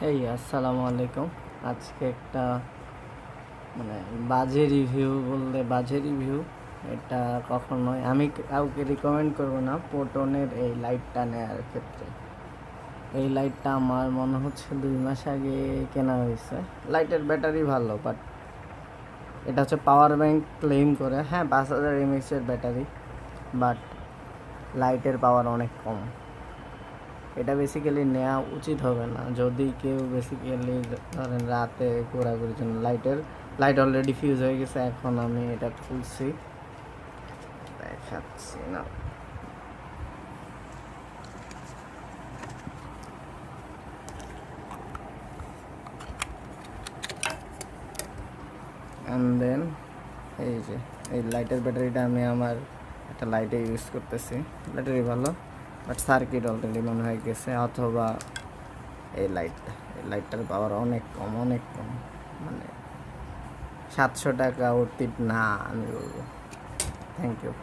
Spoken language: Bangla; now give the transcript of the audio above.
হেই আসসালামু আলাইকুম। আজকে একটা মানে বাজে রিভিউ বললে বাজে রিভিউ এটা কখনোই আমি কাউকে রিকমেন্ড করব না পোটনের এই লাইটটা নেওয়ার ক্ষেত্রে। এই লাইটটা আমার মনে হচ্ছে 2 মাস আগে কেনা হয়েছে। লাইটের ব্যাটারি ভালো, বাট এটা হচ্ছে পাওয়ার ব্যাংক ক্লেম করে। হ্যাঁ, 5000 এমএএচের ব্যাটারি, বাট লাইটের পাওয়ার অনেক কম। এটা বেসিক্যালি নেওয়া উচিত হবে না যদি কেউ বেসিক্যালি ধরেন রাতে ঘোরাঘুরির জন্য। লাইট অলরেডি ফিউজ হয়ে গেছে। এখন আমি এটা খুলছি, দেখাচ্ছি না। অ্যান্ড দেন এই লাইটের ব্যাটারিটা আমি আমার একটা লাইটে ইউজ করতেছি। ব্যাটারি ভালো, বাট সার্কিট অলরেডি মনে হয়ে গেছে, অথবা এই লাইটটার পাওয়ার অনেক কম, অনেক কম। মানে 700 টাকা অতীত না আমি বলবো। Thank you.